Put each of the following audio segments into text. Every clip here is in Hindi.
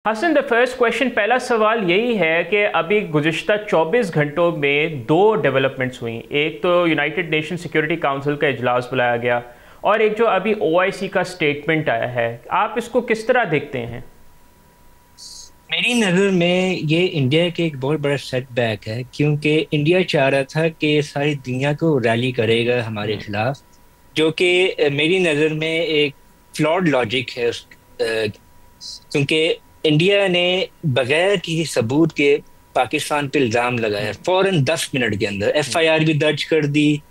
हसन, द फर्स्ट क्वेश्चन, पहला सवाल यही है कि अभी गुज़िश्ता 24 घंटों में दो डेवलपमेंट्स हुई। एक तो यूनाइटेड नेशन सिक्योरिटी काउंसिल का इजलास बुलाया गया और एक जो अभी ओआईसी का स्टेटमेंट आया है। आप इसको किस तरह देखते हैं? मेरी नज़र में ये इंडिया के एक बहुत बड़ा सेटबैक है, क्योंकि इंडिया चाह रहा था कि सारी दुनिया को रैली करेगा हमारे हम्म। खिलाफ, जो कि मेरी नज़र में एक फ्लॉड लॉजिक है क्योंकि इंडिया ने बगैर किसी सबूत के पाकिस्तान पे इल्ज़ाम लगाया, हम्म। फौरन 10 मिनट के अंदर हम्म। एफआईआर भी दर्ज कर दी,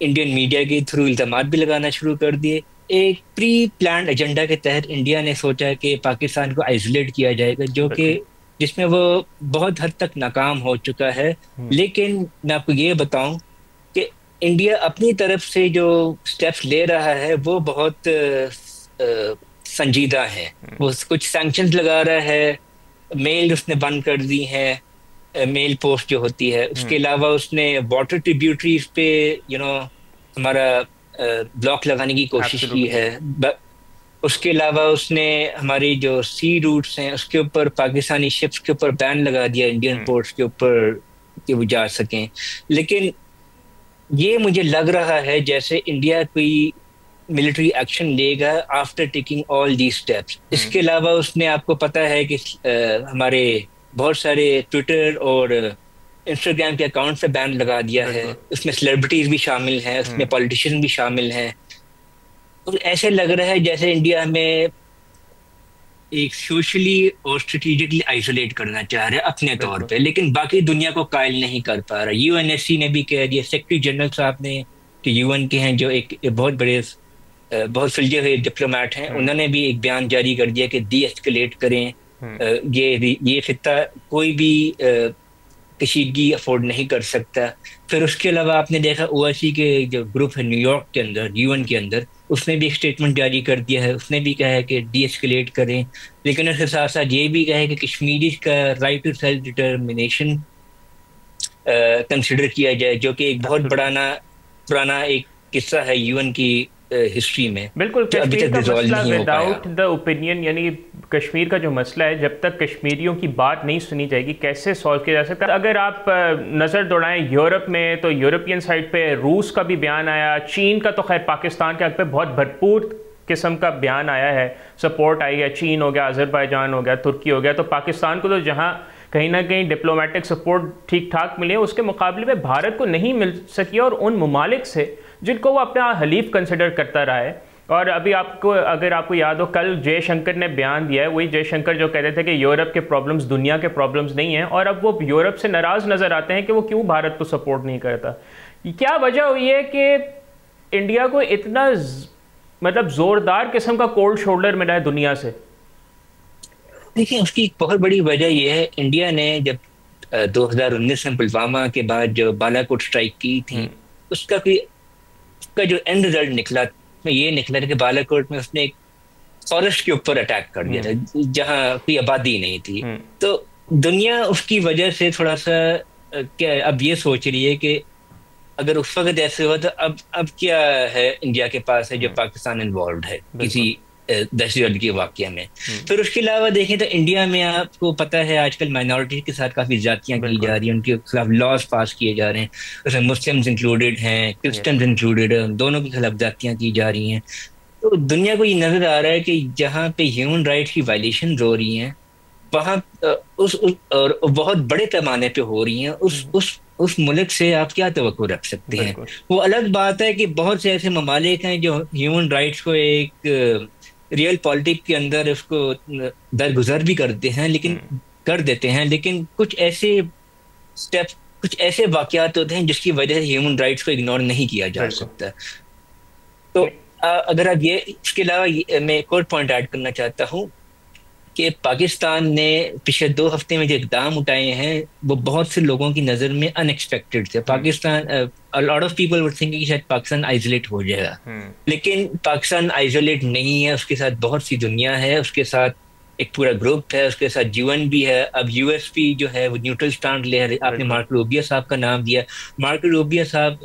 इंडियन मीडिया के थ्रू इल्जामात भी लगाना शुरू कर दिए। एक प्री प्लान्ड एजेंडा के तहत इंडिया ने सोचा कि पाकिस्तान को आइसोलेट किया जाएगा, जो कि बिल्कुल। जिसमें वो बहुत हद तक नाकाम हो चुका है। हम्म। लेकिन मैं आपको ये बताऊं कि इंडिया अपनी तरफ से जो स्टेप्स ले रहा है वो बहुत संजीदा है। हम्म। वो कुछ सैंक्शंस लगा रहा है, मेल उसने बंद कर दी है, मेल पोस्ट जो होती है। उसके हम्म। अलावा उसने वाटर ट्रिब्यूटरीज पे हमारा ब्लॉक लगाने की कोशिश की एब्सोल्युटली। है। उसके अलावा उसने हमारी जो सी रूट्स हैं उसके ऊपर, पाकिस्तानी शिप्स के ऊपर बैन लगा दिया, इंडियन हम्म। पोर्ट्स के ऊपर, कि वो जा सकें। लेकिन ये मुझे लग रहा है जैसे इंडिया कोई मिलिट्री एक्शन लेगा after taking all the steps. Hmm. इसके अलावा उसने, आपको पता है कि हमारे बहुत सारे ट्विटर और इंस्टाग्राम के अकाउंट पे बैन लगा दिया है। बिल्कुल। उसमें सेलिब्रिटीज भी शामिल हैं, उसमें हम्म। पॉलिटिशियन भी शामिल हैं। तो ऐसे लग रहा है जैसे इंडिया हमें एक सोशली और स्ट्रेटेजिकली आइसोलेट करना चाह रहा है अपने तौर बिल्कुल। पे, लेकिन बाकी दुनिया को कायल नहीं कर पा रहा। यूएनएससी ने भी कह दिया, सेक्रेटरी जनरल साहब ने, कि यूएन के हैं जो एक बहुत बड़े बहुत सुलझे हुए डिप्लोमेट हैं, हम्म। उन्होंने भी एक बयान जारी कर दिया कि डी एस्केलेट करें। हम्म। ये खिता कोई भी कशीदगी अफोर्ड नहीं कर सकता। फिर उसके अलावा आपने देखा ओआईसी के जो ग्रुप है न्यूयॉर्क के अंदर, यूएन हम्म। के अंदर, उसने भी एक स्टेटमेंट जारी कर दिया है। उसने भी कहा है कि डी एस्केलेट करें, लेकिन उसके साथ साथ ये भी कहा है कि कश्मीरी का right to self determination consider किया जाए, जो कि एक बहुत बड़ा एब्सोल्युटली। ना पुराना एक किस्सा है यूएन की हिस्ट्री में, बिल्कुल, जो अभी कश्मीर तक का रिजॉल्व मसला नहीं हो पाया। विदाउट द ओपिनियन, यानी कश्मीर का जो मसला है, जब तक कश्मीरियों की बात नहीं सुनी जाएगी कैसे सॉल्व किया जा सकता है। अगर आप नज़र दौड़ाएं यूरोप में, तो यूरोपियन साइड पे रूस का भी बयान आया, चीन का तो खैर पाकिस्तान के हक पे बहुत भरपूर किस्म का बयान आया है, सपोर्ट आई है। चीन हो गया, अजरबैजान हो गया, तुर्की हो गया। तो पाकिस्तान को तो जहाँ कहीं ना कहीं डिप्लोमेटिक सपोर्ट ठीक ठाक मिले, उसके मुकाबले में भारत को नहीं मिल सकी, और उन ममालिक से जिनको वो अपना हलीफ कंसिडर करता रहा है। और अभी आपको, अगर आपको याद हो, कल जयशंकर ने बयान दिया है, वही जयशंकर जो कह रहे थे कि यूरोप के प्रॉब्लम्स दुनिया के प्रॉब्लम्स नहीं हैं, और अब वो यूरोप से नाराज़ नज़र आते हैं कि वो क्यों भारत को सपोर्ट नहीं करता। क्या वजह हुई है कि इंडिया को इतना मतलब ज़ोरदार किस्म का कोल्ड शोल्डर मिला है दुनिया से? देखिए, उसकी एक बहुत बड़ी वजह यह है, इंडिया ने जब 2019 में पुलवामा के बाद जो बालाकोट स्ट्राइक की थी, हम्म। उसका कोई उसका जो एंड रिजल्ट निकला, उसमें ये निकला था कि बालाकोट में उसने एक फॉरेस्ट के ऊपर अटैक कर दिया हम्म। था जहां कोई आबादी नहीं थी। हम्म। तो दुनिया उसकी वजह से थोड़ा सा क्या है, अब ये सोच रही है कि अगर उस वक्त ऐसे हुआ तो अब क्या है इंडिया के पास है जो हम्म। पाकिस्तान इन्वॉल्व है किसी बिल्कुल। दहशतगर्द के वाकये में। हम्म। फिर उसके अलावा देखें तो इंडिया में आपको पता है आजकल माइनॉरिटी के साथ काफी ज्यादतियां की जा बिल्कुल। रही हैं, उनके खिलाफ लॉज पास किए जा रहे हैं। उसमें मुस्लिम्स इंक्लूडेड हैं, यस। क्रिश्चियंस इंक्लूडेड हैं, दोनों के खिलाफ ज्यादतियां की जा रही हैं। तो दुनिया को ये नजर आ रहा है कि जहाँ पे ह्यूमन राइट्स की वायलेशन हो रही हैं, वहां और बहुत बड़े पैमाने पे हो रही हैं, उस मुल्क से आप क्या तवक्को रख सकते हैं। बिल्कुल। वो अलग बात है कि बहुत से ऐसे ममालिक हैं जो ह्यूमन राइट्स को एक रियल पॉलिटिक्स के अंदर उसको दरगुजर भी करते हैं, लेकिन हम्म। कर देते हैं। लेकिन कुछ ऐसे स्टेप, कुछ ऐसे वाकयात होते हैं जिसकी वजह से ह्यूमन राइट्स को इग्नोर नहीं किया जा बिल्कुल। सकता। तो अगर आप ये, इसके अलावा मैं एक और पॉइंट ऐड करना चाहता हूँ कि पाकिस्तान ने पिछले 2 हफ्ते में जो इकदाम उठाए हैं वो बहुत से लोगों की नज़र में अनएक्सपेक्टेड थे। Hmm. Pakistan, a lot of people were thinking कि शायद पाकिस्तान आइसोलेट हो जाएगा, हम्म। लेकिन पाकिस्तान आइसोलेट नहीं है। उसके साथ बहुत सी दुनिया है, उसके साथ एक पूरा ग्रुप है, उसके साथ यूएन भी है। अब यूएस भी जो है वो न्यूट्रल स्टैंड ले रहे। आपने बिल्कुल। मार्को रूबियो साहब का नाम दिया। मार्को रूबियो साहब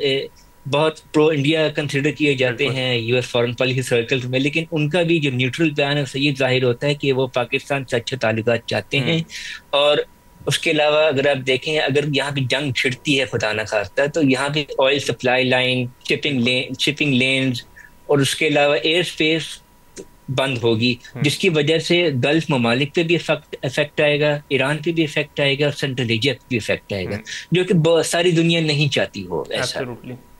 बहुत प्रो इंडिया कंसिडर किए जाते हैं यूएस फॉरेन पॉलिसी सर्कल्स में, लेकिन उनका भी जो न्यूट्रल बयान है उससे ये जाहिर होता है कि वो पाकिस्तान से अच्छे ताल्लुकात चाहते हैं। और उसके अलावा अगर आप देखें, अगर यहाँ पे जंग छिड़ती है खुदा ना खास्ता, तो यहाँ पे oil supply line, shipping lens और उसके अलावा एयर स्पेस बंद होगी, जिसकी वजह से गल्फ ममालिक पे भी इफेक्ट आएगा, ईरान पे भी इफेक्ट आएगा और सेंट्रल एशिया पे भी इफेक्ट आएगा, जो कि सारी दुनिया नहीं चाहती हो ऐसा।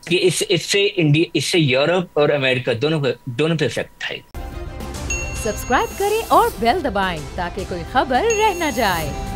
कि इससे यूरोप और अमेरिका दोनों पे इफेक्ट आएगा। सब्सक्राइब करें और बेल दबाएं ताकि कोई खबर रह न जाए।